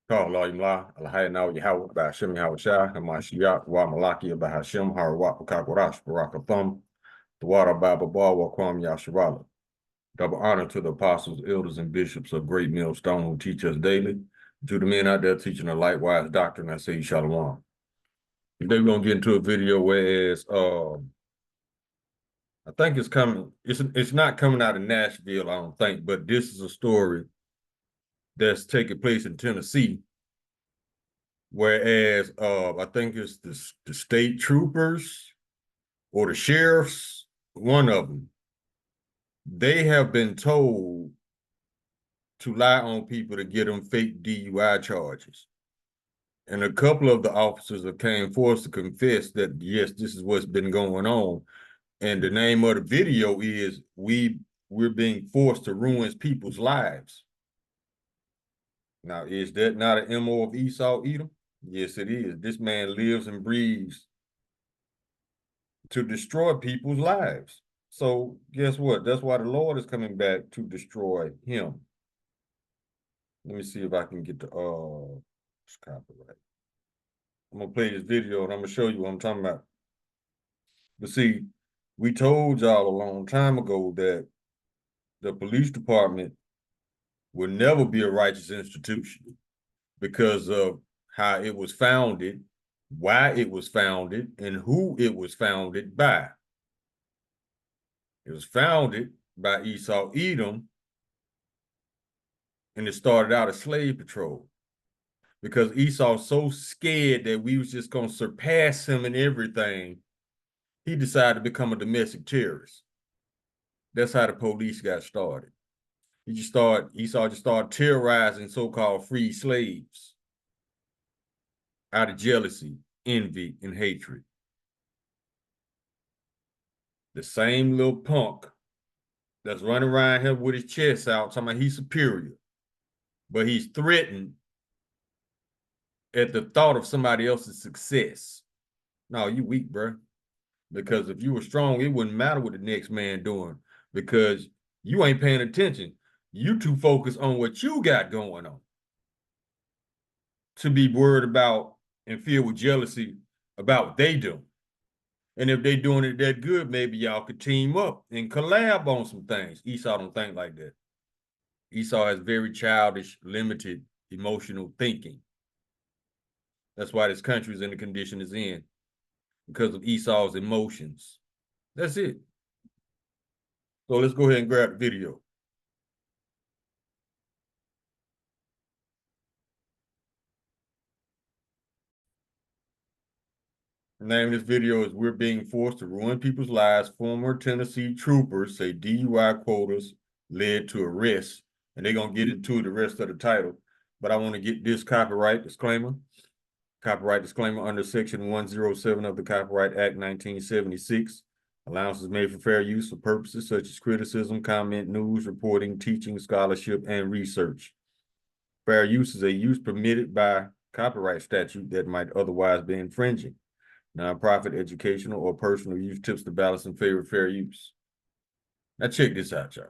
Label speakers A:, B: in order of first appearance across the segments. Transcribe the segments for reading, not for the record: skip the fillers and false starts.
A: Call Allah Imla, Alhayna Yahweh Bashim Hawashah, Hamashiach, Wa Malaki Bahashim, Harawat Kakwarash, Barakathum, the water Baba Bar, Wakwam Yasharala. Double honor to the apostles, elders, and bishops of Great Millstone who teach us daily. To the men out there teaching a likewise doctrine, I say Shalom. Today we're gonna get into a video whereas I think it's coming, it's not coming out of Nashville, I don't think, but this is a story that's taking place in Tennessee. Whereas I think it's the state troopers or the sheriffs, one of them, they have been told to lie on people to get them fake DUI charges. And a couple of the officers have came forth to confess that, yes, this is what's been going on. And the name of the video is We're Being Forced to Ruin People's Lives. Now, is that not an MO of Esau Edom? Yes, it is. This man lives and breathes to destroy people's lives. So guess what? That's why the Lord is coming back to destroy him. Let me see if I can get the copyright. I'm gonna play this video and I'm gonna show you what I'm talking about. But see, we told y'all a long time ago that the police department will never be a righteous institution because of how it was founded, why it was founded, and who it was founded by. It was founded by Esau Edom, and it started out as slave patrol because Esau's so scared that we was just going to surpass him in everything, he decided to become a domestic terrorist. That's how the police got started. Esau just started terrorizing so-called free slaves out of jealousy, envy, and hatred. The same little punk that's running around here with his chest out, talking about he's superior, but he's threatened at the thought of somebody else's success. No, you weak, bro. Because if you were strong, it wouldn't matter what the next man doing because you ain't paying attention. You too focused on what you got going on to be worried about and filled with jealousy about what they do. And if they doing it that good, maybe y'all could team up and collab on some things. Esau don't think like that. Esau has very childish, limited emotional thinking. That's why this country is in the condition it's in, because of Esau's emotions. That's it. So let's go ahead and grab the video. The name of this video is We're Being Forced to Ruin People's Lives. Former Tennessee troopers say DUI quotas led to arrests. And they're going to get into the rest of the title. But I want to get this copyright disclaimer. Copyright disclaimer under Section 107 of the Copyright Act 1976. Allowances made for fair use for purposes such as criticism, comment, news, reporting, teaching, scholarship, and research. Fair use is a use permitted by copyright statute that might otherwise be infringing. Nonprofit, educational, or personal use tips the balance in favor of fair use. Now check this out, y'all.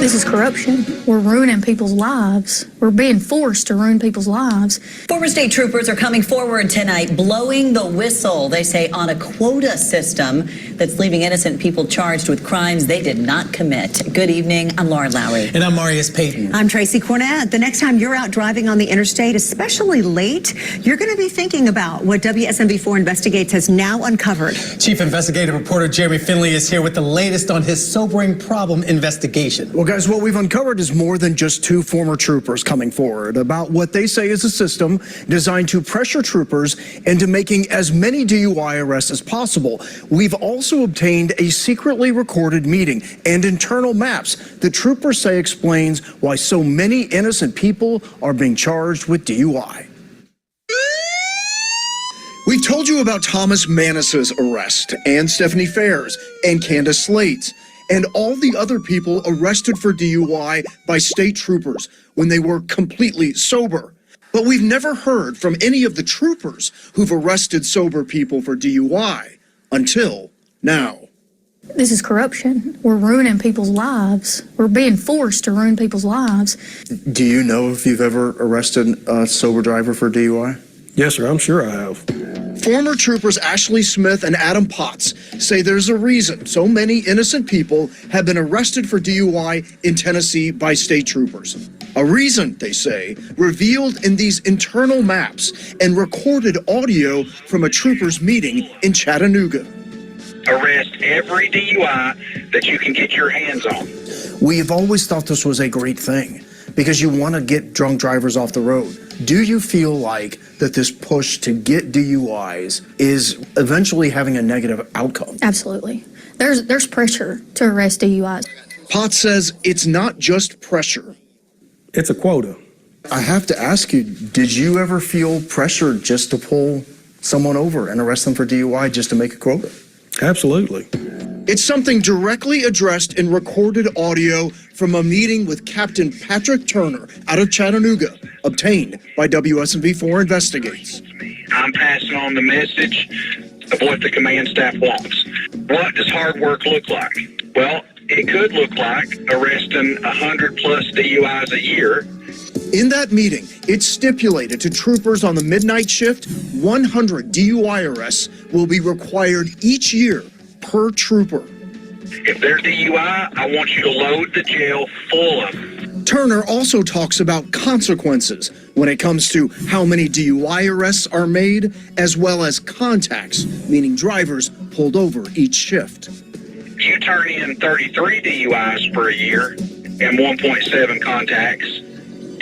B: This is corruption. We're ruining people's lives. We're being forced to ruin people's lives.
C: Former state troopers are coming forward tonight, blowing the whistle, they say, on a quota system that's leaving innocent people charged with crimes they did not commit. Good evening. I'm Lauren Lowry.
D: And I'm Marius Payton.
E: I'm Tracy Cornett. The next time you're out driving on the interstate, especially late, you're going to be thinking about what WSMV4 Investigates has now uncovered.
D: Chief investigative reporter Jeremy Finley is here with the latest on his sobering problem investigation.
F: Well, guys, what we've uncovered is more than just two former troopers coming forward about what they say is a system designed to pressure troopers into making as many DUI arrests as possible. We've also obtained a secretly recorded meeting and internal maps that troopers say explains why so many innocent people are being charged with DUI. We've told you about Thomas Manis's arrest and Stephanie Fair's and Candace Slade's and all the other people arrested for DUI by state troopers when they were completely sober. But we've never heard from any of the troopers who've arrested sober people for DUI until now.
B: This is corruption. We're ruining people's lives. We're being forced to ruin people's lives.
F: Do you know if you've ever arrested a sober driver for DUI?
G: Yes, sir. I'm sure I have.
F: Former troopers Ashley Smith and Adam Potts say there's a reason so many innocent people have been arrested for DUI in Tennessee by state troopers. A reason, they say, revealed in these internal maps and recorded audio from a troopers meeting in Chattanooga.
H: Arrest every DUI that you can get your hands on.
F: We've always thought this was a great thing because you want to get drunk drivers off the road. Do you feel like that this push to get DUIs is eventually having a negative outcome?
B: Absolutely. There's pressure to arrest DUIs.
F: Potts says it's not just pressure.
G: It's a quota.
F: I have to ask you, did you ever feel pressure just to pull someone over and arrest them for DUI just to make a quota?
G: Absolutely.
F: It's something directly addressed in recorded audio from a meeting with Captain Patrick Turner out of Chattanooga, obtained by WSMV4 Investigates.
H: I'm passing on the message of what the command staff wants. What does hard work look like? Well, it could look like arresting 100 plus DUIs a year.
F: In that meeting, it stipulated to troopers on the midnight shift, 100 DUI arrests will be required each year per trooper.
H: If they're DUI, I want you to load the jail full of them.
F: Turner also talks about consequences when it comes to how many DUI arrests are made, as well as contacts, meaning drivers pulled over each shift.
H: You turn in 33 DUIs per year and 1.7 contacts,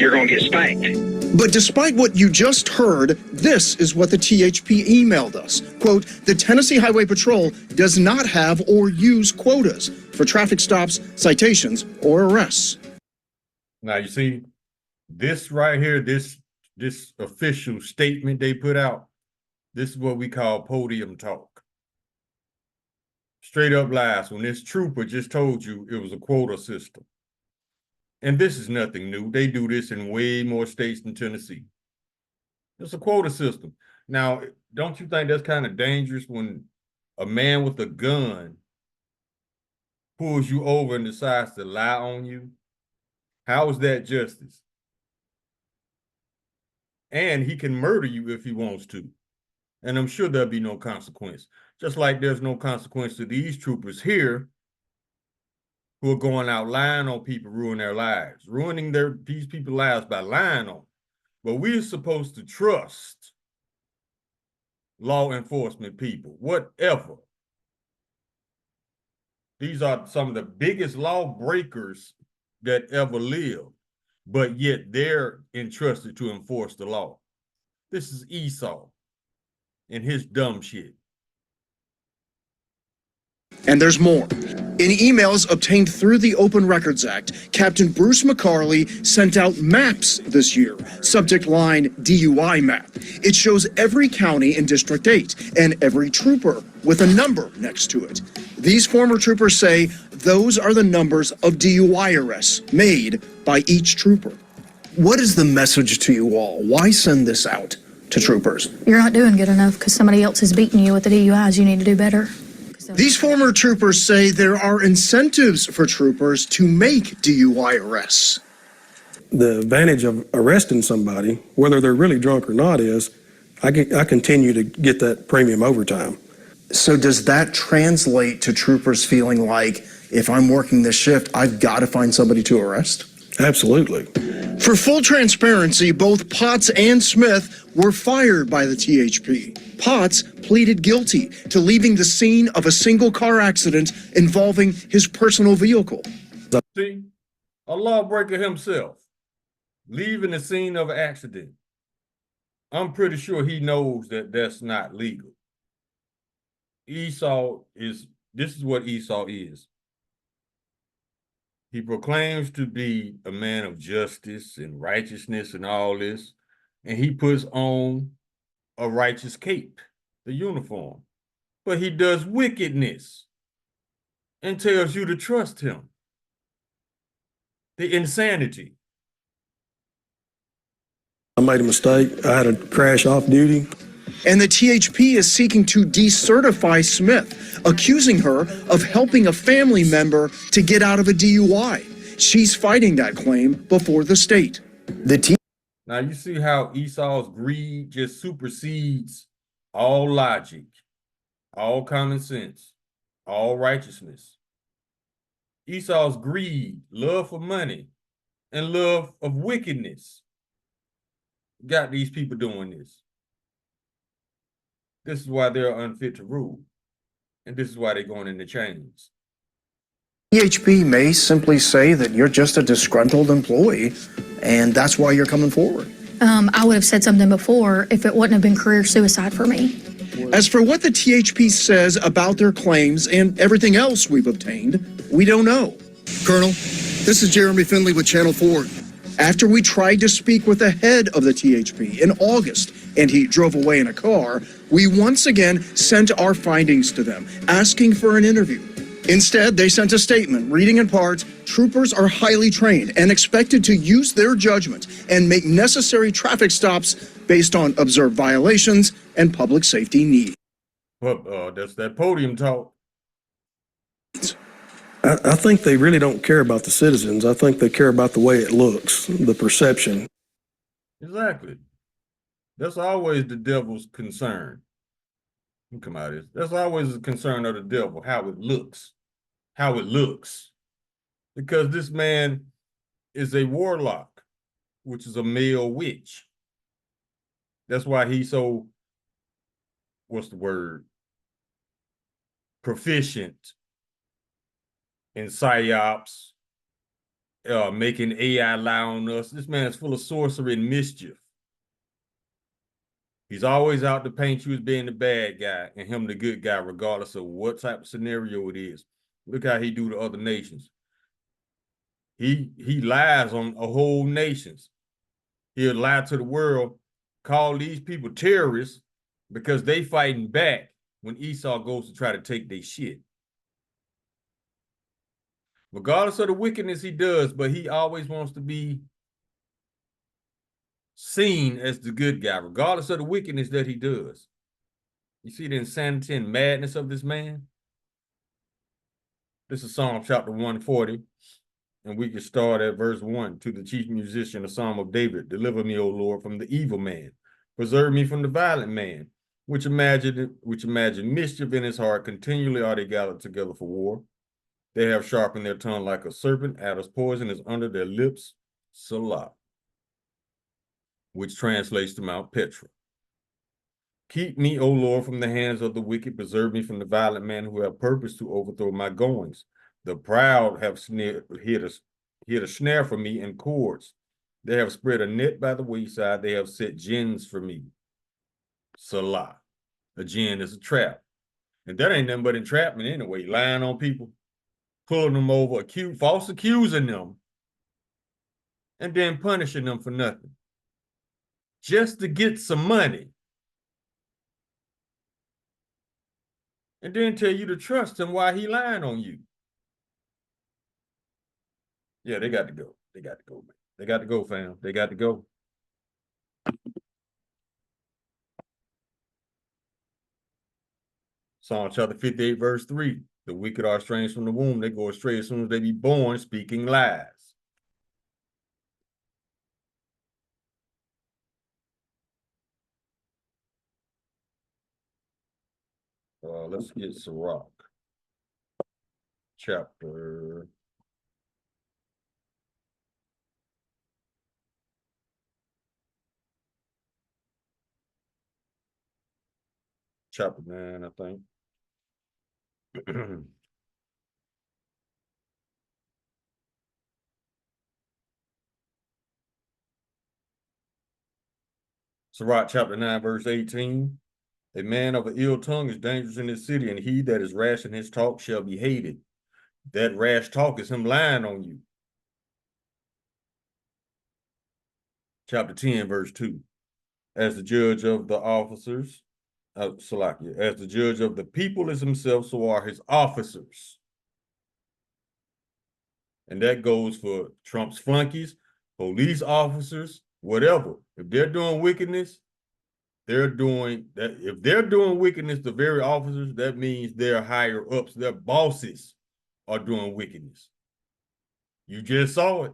H: you're going to get spanked.
F: But despite what you just heard, this is what the THP emailed us. Quote, the Tennessee Highway Patrol does not have or use quotas for traffic stops, citations, or arrests.
A: Now you see, this right here, this official statement they put out, this is what we call podium talk. Straight up lies when this trooper just told you it was a quota system. And this is nothing new. They do this in way more states than Tennessee. It's a quota system. Now, don't you think that's kind of dangerous when a man with a gun pulls you over and decides to lie on you? How is that justice? And he can murder you if he wants to. And I'm sure there'll be no consequence. Just like there's no consequence to these troopers here who are going out lying on people, ruining their lives, ruining these people's lives by lying on them. But we're supposed to trust law enforcement people, whatever. These are some of the biggest lawbreakers that ever lived, but yet they're entrusted to enforce the law. This is Esau and his dumb shit.
F: And there's more. In emails obtained through the Open Records Act, Captain Bruce McCarley sent out maps this year. Subject line, DUI map. It shows every county in District 8 and every trooper with a number next to it. These former troopers say those are the numbers of DUI arrests made by each trooper. What is the message to you all? Why send this out to troopers?
B: You're not doing good enough because somebody else is beating you with the DUIs. You need to do better.
F: These former troopers say there are incentives for troopers to make DUI arrests.
G: The advantage of arresting somebody, whether they're really drunk or not, is I continue to get that premium overtime.
F: So does that translate to troopers feeling like, if I'm working this shift, I've got to find somebody to arrest?
G: Absolutely.
F: For full transparency, both Potts and Smith were fired by the THP. Potts pleaded guilty to leaving the scene of a single car accident involving his personal vehicle.
A: See, a lawbreaker himself, leaving the scene of an accident. I'm pretty sure he knows that that's not legal. This is what Esau is. He proclaims to be a man of justice and righteousness and all this, and he puts on a righteous cape, the uniform, but he does wickedness and tells you to trust him. The insanity.
G: I made a mistake. I had to crash off duty.
F: And the THP is seeking to decertify Smith, accusing her of helping a family member to get out of a DUI. She's fighting that claim before the state.
A: Now you see how Esau's greed just supersedes all logic, all common sense, all righteousness. Esau's greed, love for money, and love of wickedness got these people doing this. This is why they're unfit to rule. And this is why they're going into chains.
F: THP may simply say that you're just a disgruntled employee, and that's why you're coming forward.
B: I would have said something before if it wouldn't have been career suicide for me.
F: As for what the THP says about their claims and everything else we've obtained, we don't know. Colonel, this is Jeremy Finley with Channel 4. After we tried to speak with the head of the THP in August and he drove away in a car, we once again sent our findings to them, asking for an interview. Instead, they sent a statement reading in part, troopers are highly trained and expected to use their judgment and make necessary traffic stops based on observed violations and public safety needs.
A: Well, that's that podium talk.
G: I think they really don't care about the citizens. I think they care about the way it looks, the perception.
A: Exactly. That's always the devil's concern. Come out of this. That's always the concern of the devil, how it looks. How it looks. Because this man is a warlock, which is a male witch. That's why he's so, what's the word? Proficient in psyops, making AI lie on us. This man is full of sorcery and mischief. He's always out to paint you as being the bad guy and him the good guy, regardless of what type of scenario it is. Look how he do to other nations. He lies on a whole nations. He'll lie to the world, call these people terrorists because they fighting back when Esau goes to try to take their shit. Regardless of the wickedness he does, but he always wants to be seen as the good guy, regardless of the wickedness that he does. You see the insanity and madness of this man? This is Psalm chapter 140, and we can start at verse 1. To the chief musician, a psalm of David, deliver me, O Lord, from the evil man. Preserve me from the violent man, which imagine mischief in his heart. Continually are they gathered together for war. They have sharpened their tongue like a serpent. Adder's poison is under their lips. Salah, which translates to Mount Petra. Keep me, O Lord, from the hands of the wicked. Preserve me from the violent man who have purpose to overthrow my goings. The proud have hid a snare for me in cords. They have spread a net by the wayside. They have set gins for me. Salah. A gin is a trap. And that ain't nothing but entrapment anyway. Lying on people, pulling them over, false accusing them, and then punishing them for nothing. Just to get some money. And then tell you to trust him while he lying on you. Yeah, they got to go. They got to go, man. They got to go, fam. They got to go. Psalm chapter 58, verse 3. The wicked are estranged from the womb. They go astray as soon as they be born, speaking lies. Let's get Sirach. Chapter 9, I think. Sirach chapter 9, verse 18. A man of an ill tongue is dangerous in his city, and he that is rash in his talk shall be hated. That rash talk is him lying on you. Chapter 10, verse 2. As the judge of the officers, as the judge of the people is himself, so are his officers. And that goes for Trump's flunkies, police officers, whatever. If they're doing wickedness, they're doing that. If they're doing wickedness, the very officers, that means their higher ups, their bosses are doing wickedness. You just saw it.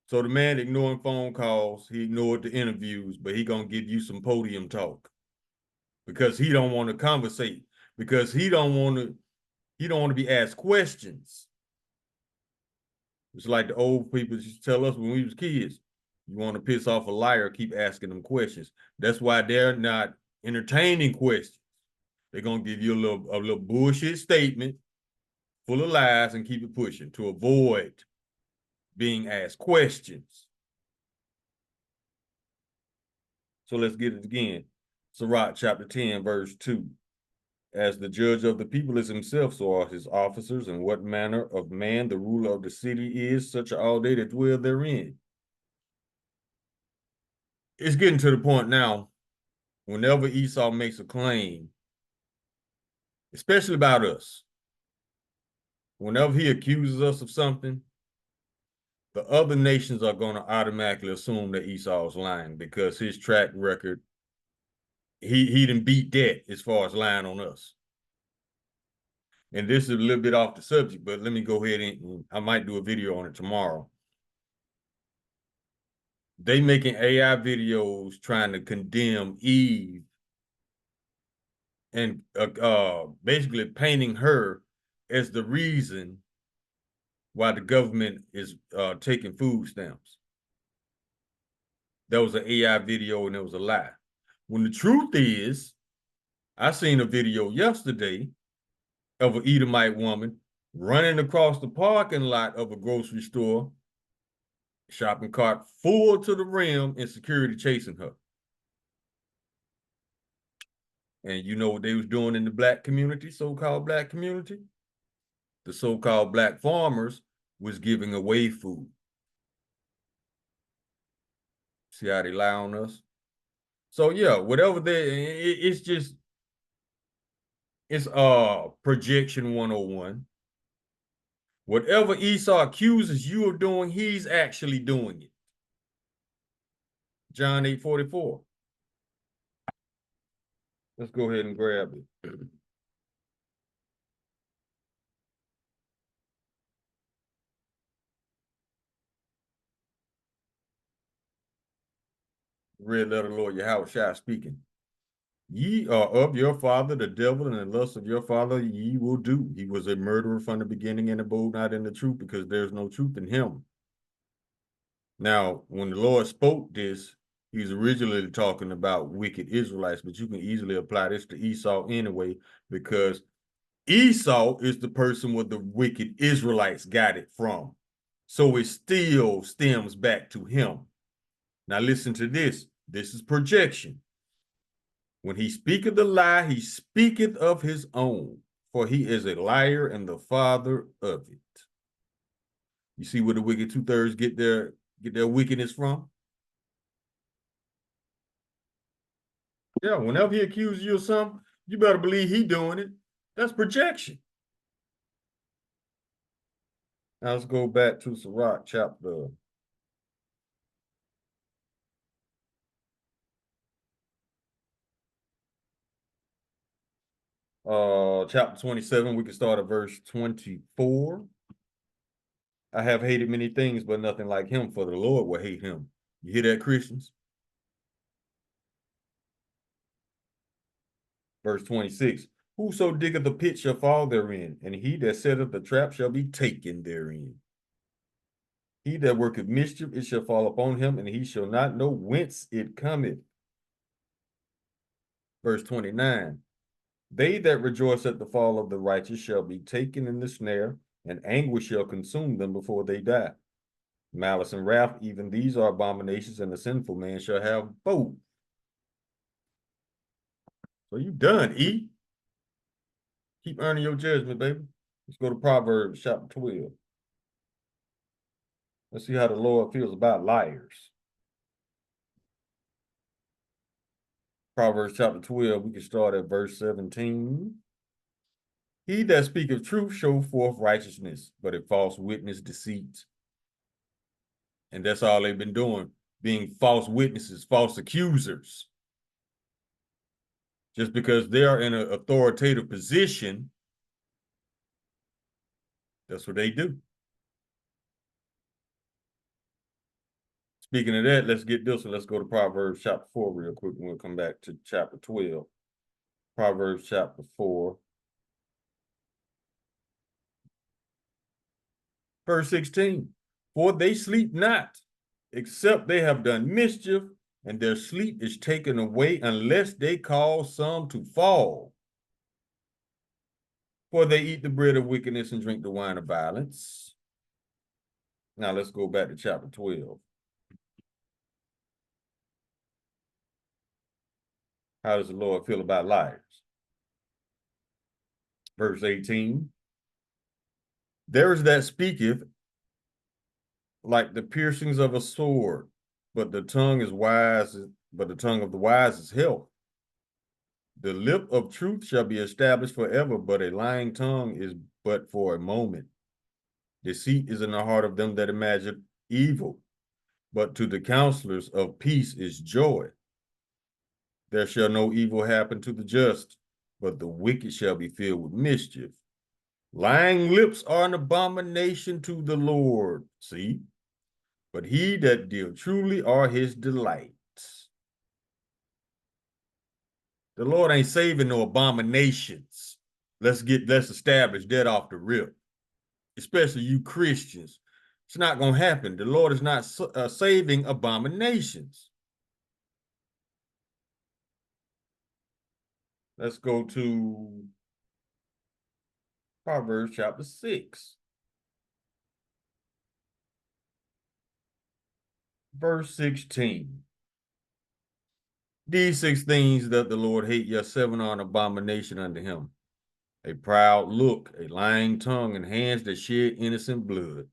A: So the man ignoring phone calls, he ignored the interviews, but he gonna give you some podium talk because he don't want to conversate, because he don't want to be asked questions. It's like the old people used to tell us when we was kids. You want to piss off a liar, keep asking them questions. That's why they're not entertaining questions. They're gonna give you a little bullshit statement full of lies and keep it pushing to avoid being asked questions. So let's get it again. Sirach chapter 10, verse 2. As the judge of the people is himself, so are his officers, and what manner of man the ruler of the city is, such are all they that dwell therein. It's getting to the point now, whenever Esau makes a claim, especially about us, whenever he accuses us of something, the other nations are going to automatically assume that Esau's lying because his track record, he didn't beat that as far as lying on us. And this is a little bit off the subject, but let me go ahead and I might do a video on it tomorrow. They making AI videos trying to condemn Eve and basically painting her as the reason why the government is taking food stamps. That was an AI video and it was a lie. When the truth is, I seen a video yesterday of an Edomite woman running across the parking lot of a grocery store, shopping cart full to the rim, and security chasing her. And you know what they was doing in the black community, so-called black community? The so-called black farmers was giving away food. See how they lie on us? So yeah, whatever it's just, it's projection 101. Whatever Esau accuses you of doing, he's actually doing it. John 8:44. Let's go ahead and grab it. Red letter Lord Yahweh speaking. Ye are of your father the devil, and the lust of your father ye will do. He was a murderer from the beginning and abode not in the truth, because there's no truth in him. Now, when the Lord spoke this, he's originally talking about wicked Israelites, but you can easily apply this to Esau anyway, because Esau is the person where the wicked Israelites got it from. So it still stems back to him. Now listen to this. This is projection. When he speaketh a lie, he speaketh of his own, for he is a liar and the father of it. You see where the wicked two-thirds get their wickedness from? Yeah, whenever he accuses you of something, you better believe he doing it. That's projection. Now let's go back to Sirach chapter 27. We can start at verse 24. I have hated many things, but nothing like him, for the Lord will hate him. You hear that, Christians? Verse 26. Whoso diggeth a pit shall fall therein, and he that setteth the trap shall be taken therein. He that worketh mischief, it shall fall upon him, and he shall not know whence it cometh. Verse 29. They that rejoice at the fall of the righteous shall be taken in the snare, and anguish shall consume them before they die. Malice and wrath, even these are abominations, and the sinful man shall have both. So you done, E. Keep earning your judgment, baby. Let's go to Proverbs chapter 12. Let's see how the Lord feels about liars. Proverbs chapter 12, we can start at verse 17. He that speaketh truth show forth righteousness, but a false witness deceit. And that's all they've been doing. being false witnesses, false accusers. Just because they are in an authoritative position, that's what they do. Speaking of that, let's get this one. Let's go to Proverbs chapter 4 real quick, and we'll come back to chapter 12. Proverbs chapter 4. Verse 16. For they sleep not, except they have done mischief, and their sleep is taken away unless they cause some to fall. For they eat the bread of wickedness and drink the wine of violence. Now let's go back to chapter 12. How does the Lord feel about liars? Verse 18. There is that speaketh like the piercings of a sword, but the tongue is wise, but the tongue of the wise is health. The lip of truth shall be established forever, but a lying tongue is but for a moment. Deceit is in the heart of them that imagine evil, but to the counselors of peace is joy. There shall no evil happen to the just, but the wicked shall be filled with mischief. Lying lips are an abomination to the Lord. See? But he that deal truly are his delights. The Lord ain't saving no abominations. Let's establish that off the rip. Especially you Christians. It's not going to happen. The Lord is not saving abominations. Let's go to Proverbs chapter 6. Verse 16. These 6 things that the Lord hate, yes, 7 are an abomination unto him. A proud look, a lying tongue, and hands that shed innocent blood.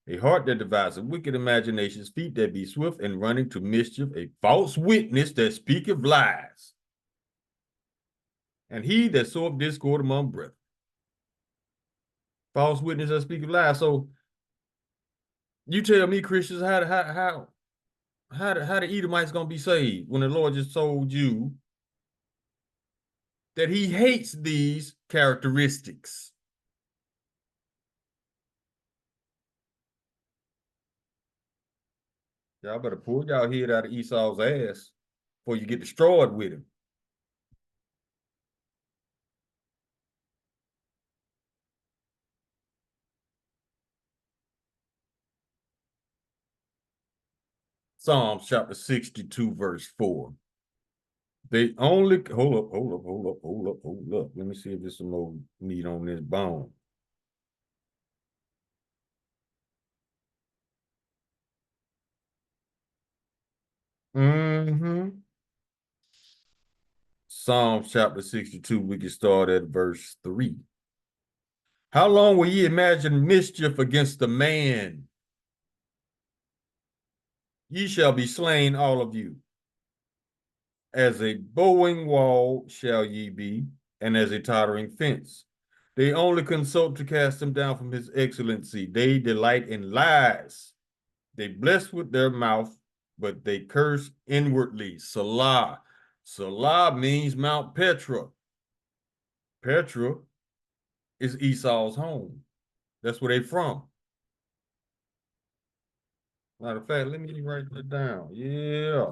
A: A heart that devises wicked imaginations, feet that be swift and running to mischief, a false witness that speaketh lies, and he that soweth discord among brethren. False witness that speaketh lies. So you tell me, Christians, how the Edomites gonna be saved when the Lord just told you that he hates these characteristics? Y'all better pull y'all head out of Esau's ass before you get destroyed with him. Psalms chapter 62, verse 4. They only, hold up. Let me see if there's some more meat on this bone. Psalms chapter 62, we can start at verse 3. How long will ye imagine mischief against the man? Ye shall be slain, all of you. As a bowing wall shall ye be, and as a tottering fence. They only consult to cast him down from his excellency. They delight in lies. They bless with their mouth, but they curse inwardly. Salah. Salah means Mount Petra. Petra is Esau's home. That's where they from. Matter of fact, let me write that down. Yeah,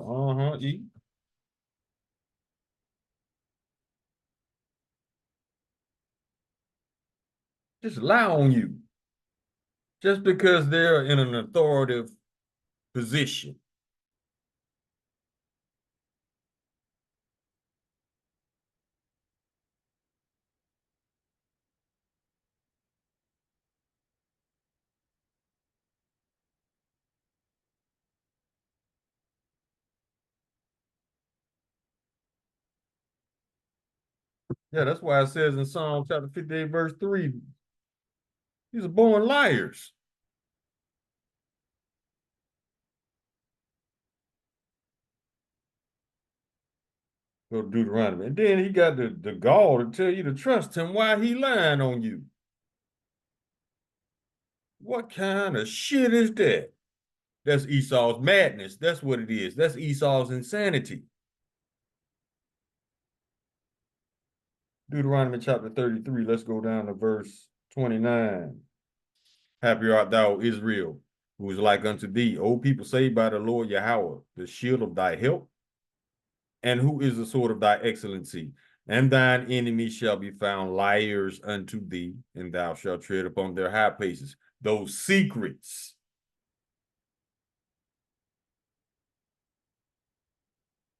A: just lie on you. Just because they're in an authoritative position. Yeah, that's why it says in Psalm chapter 58, verse 3, these are born liars. Go to Deuteronomy. And then he got the gall to tell you to trust him while he lying on you. What kind of shit is that? That's Esau's madness. That's what it is. That's Esau's insanity. Deuteronomy chapter 33. Let's go down to verse 29. Happy art thou, Israel, who is like unto thee, O people saved by the Lord Yahweh, the shield of thy help, and who is the sword of thy excellency. And thine enemies shall be found liars unto thee, and thou shalt tread upon their high places. Those secrets.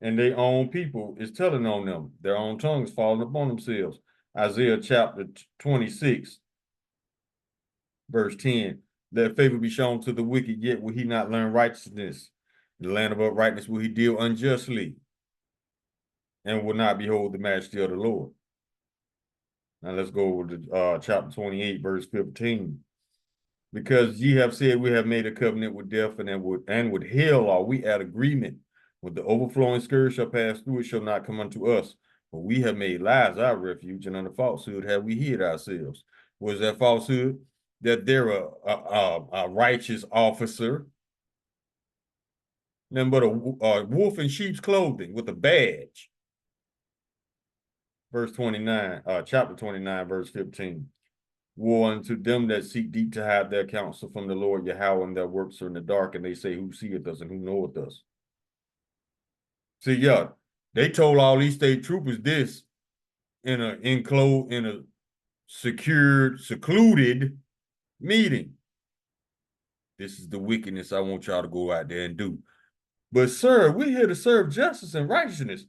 A: And their own people is telling on them. Their own tongue is falling upon themselves. Isaiah chapter 26, verse 10. That favor be shown to the wicked, yet will he not learn righteousness. In the land of uprightness will he deal unjustly, and will not behold the majesty of the Lord. Now let's go to chapter 28, verse 15. Because ye have said, we have made a covenant with death, and with hell are we at agreement. With the overflowing scourge shall pass through, it shall not come unto us. For we have made lies our refuge, and under falsehood have we hid ourselves. What is that falsehood? That they're a righteous officer, nothing but a wolf in sheep's clothing with a badge. Verse 29, chapter 29, verse 15. Woe unto them that seek deep to hide their counsel from the Lord Yahweh, and their works are in the dark, and they say, who seeth us and who knoweth us? See, yeah, they told all these state troopers this in a secured, secluded meeting. This is the wickedness I want y'all to go out there and do. But sir, we're here to serve justice and righteousness.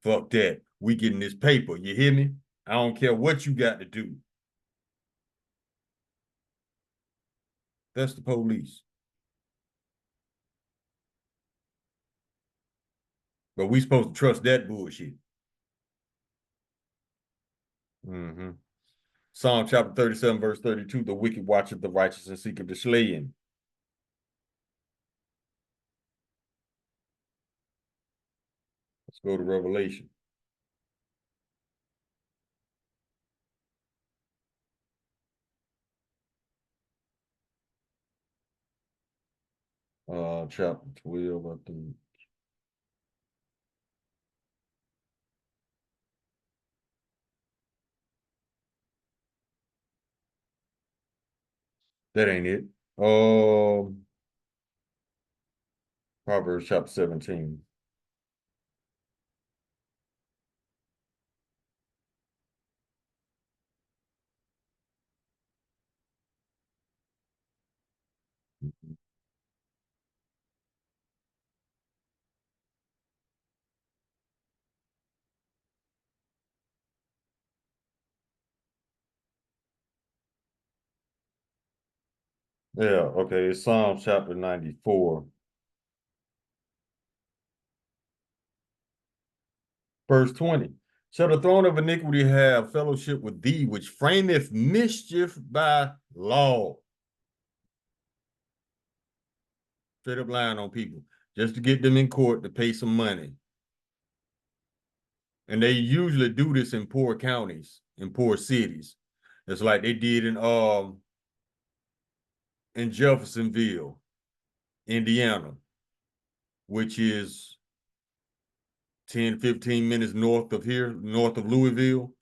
A: Fuck that. We getting this paper. You hear me? I don't care what you got to do. That's the police. But we supposed to trust that bullshit. Psalm chapter 37, verse 32, the wicked watcheth the righteous and seeketh to slay him. Let's go to Revelation. Chapter 12, I think. That ain't it. Proverbs chapter 17. Yeah, okay, it's Psalm chapter 94. Verse 20. Shall the throne of iniquity have fellowship with thee, which frameth mischief by law? Straight up lying on people, just to get them in court to pay some money. And they usually do this in poor counties, in poor cities. It's like they did in Jeffersonville, Indiana, which is 10, 15 minutes north of here, north of Louisville.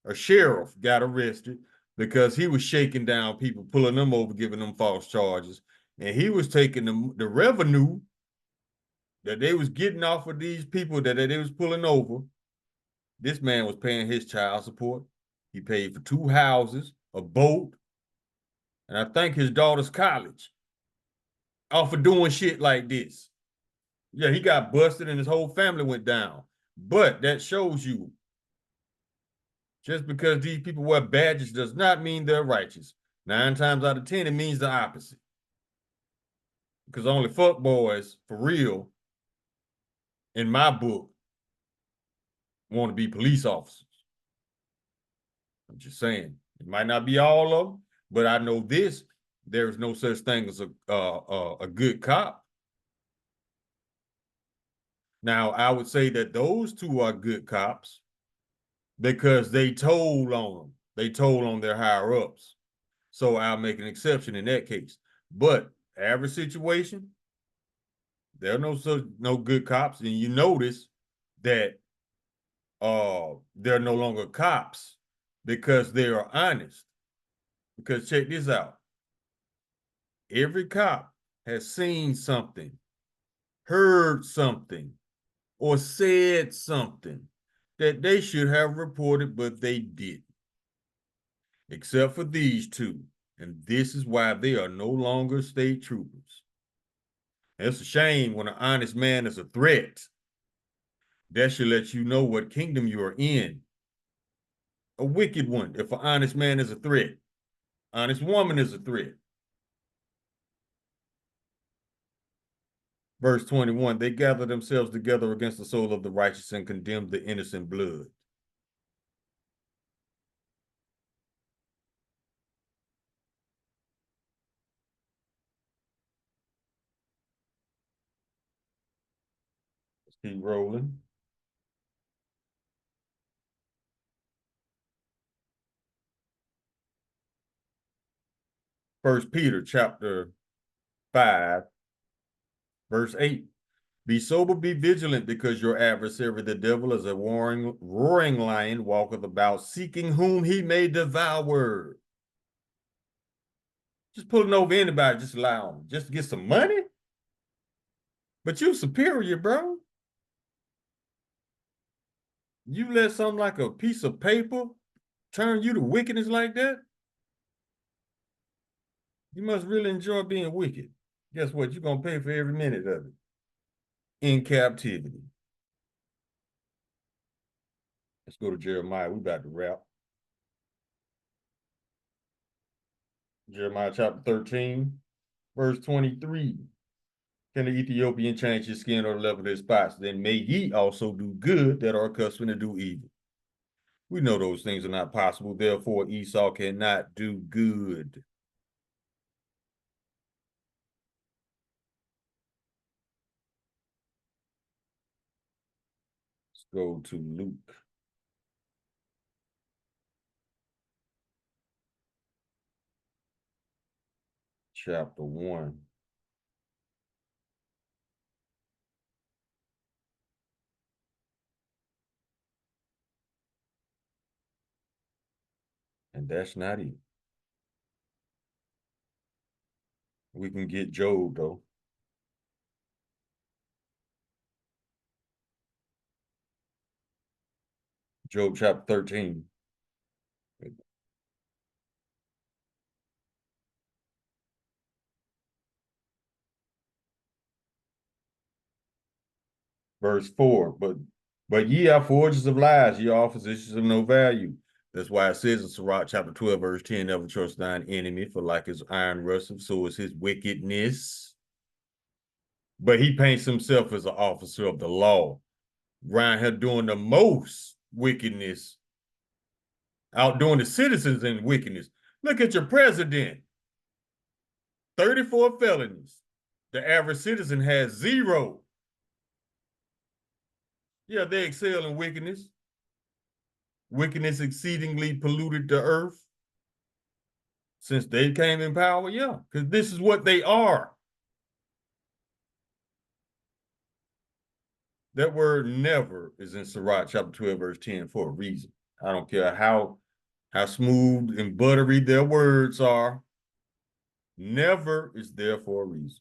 A: A sheriff got arrested because he was shaking down people, pulling them over, giving them false charges. And he was taking the revenue that they was getting off of these people that they was pulling over. This man was paying his child support. He paid for 2 houses, a boat, and I think his daughter's college off of doing shit like this. Yeah, he got busted and his whole family went down. But that shows you, just because these people wear badges does not mean they're righteous. 9 times out of 10, it means the opposite. Because only fuck boys, for real, in my book, want to be police officers. I'm just saying, it might not be all of them, but I know this: there is no such thing as a good cop. Now, I would say that those 2 are good cops because they told on them. They told on their higher ups. So I'll make an exception in that case. But average situation, there are no good cops, and you notice that they're no longer cops because they are honest. Because check this out. Every cop has seen something, heard something, or said something that they should have reported, but they didn't. Except for these two. And this is why they are no longer state troopers. It's a shame when an honest man is a threat. That should let you know what kingdom you are in. A wicked one, if an honest man is a threat. Honest woman is a threat. Verse 21, they gather themselves together against the soul of the righteous and condemn the innocent blood. Let's keep rolling. First Peter chapter 5, verse 8. Be sober, be vigilant, because your adversary, the devil, is a roaring lion, walketh about, seeking whom he may devour. Just pulling over anybody, just allow him, just to get some money? But you superior, bro. You let something like a piece of paper turn you to wickedness like that? You must really enjoy being wicked. Guess what? You're going to pay for every minute of it. In captivity. Let's go to Jeremiah. We about to wrap. Jeremiah chapter 13, verse 23. Can the Ethiopian change his skin or level his spots? Then may ye also do good that are accustomed to do evil. We know those things are not possible. Therefore, Esau cannot do good. Let's go to Luke. Chapter 1. And that's not it. We can get Job, though. Job chapter 13. Verse 4. But ye are forgers of lies, ye are physicians of no value. That's why it says in Sirach chapter 12, verse 10, never trust thine enemy, for like his iron rusteth, so is his wickedness. But he paints himself as an officer of the law, around here doing the most wickedness, outdoing the citizens in wickedness. Look at your president, 34 felonies. The average citizen has 0. Yeah, they excel in wickedness. Wickedness exceedingly polluted the earth. Since they came in power, yeah, because this is what they are. That word never is in Sirach chapter 12, verse 10 for a reason. I don't care how smooth and buttery their words are. Never is there for a reason.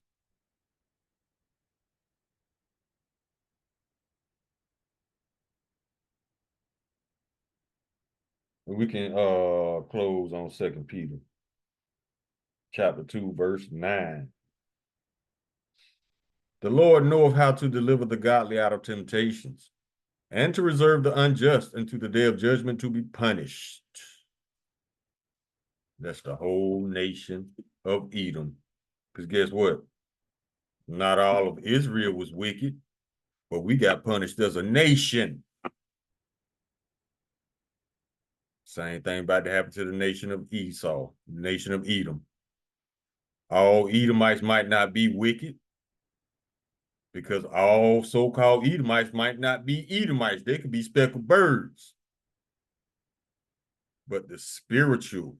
A: And we can close on 2 Peter chapter 2, verse 9. The Lord knoweth how to deliver the godly out of temptations, and to reserve the unjust unto the day of judgment to be punished. That's the whole nation of Edom. Because guess what? Not all of Israel was wicked, but we got punished as a nation. Same thing about to happen to the nation of Esau, the nation of Edom. All Edomites might not be wicked, because all so-called Edomites might not be Edomites. They could be speckled birds. But the spiritual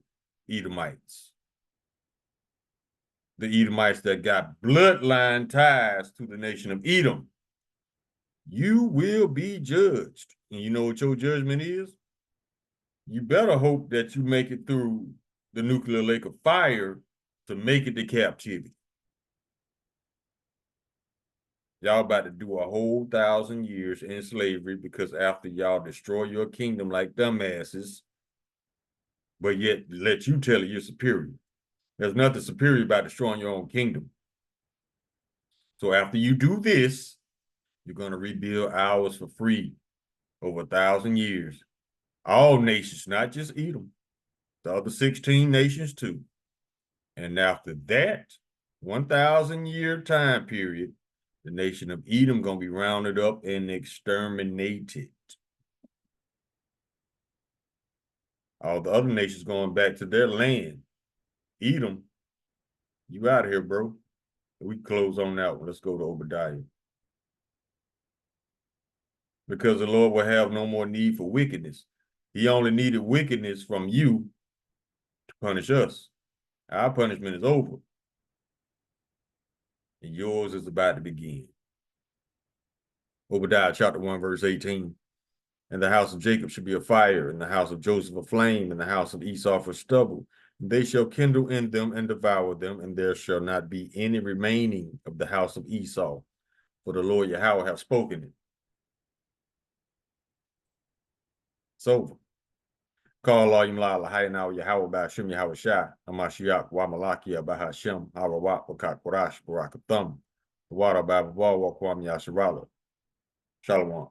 A: Edomites, the Edomites that got bloodline ties to the nation of Edom, you will be judged. And you know what your judgment is? You better hope that you make it through the nuclear lake of fire to make it to captivity. Y'all about to do a whole 1,000 years in slavery because after y'all destroy your kingdom like dumbasses, but yet let you tell it you're superior. There's nothing superior about destroying your own kingdom. So after you do this, you're going to rebuild ours for free over 1,000 years. All nations, not just Edom, the other 16 nations too. And after that 1,000-year time period, the nation of Edom going to be rounded up and exterminated. All the other nations going back to their land. Edom, you out of here, bro. We close on that one. Let's go to Obadiah. Because the Lord will have no more need for wickedness. He only needed wickedness from you to punish us. Our punishment is over. And yours is about to begin. Obadiah chapter 1, verse 18. And the house of Jacob shall be a fire, and the house of Joseph a flame, and the house of Esau for stubble. And they shall kindle in them and devour them, and there shall not be any remaining of the house of Esau. For the Lord Yahweh hath spoken it. It's over. Call all you malala, Hayanaw Yahweh Bashim Yahweh Shai, Amashiach, Wamalakia, Bahashem, Harawat, Wakak Warash, Barakathum, Wada Baba Wakwam Yasharala. Shalom.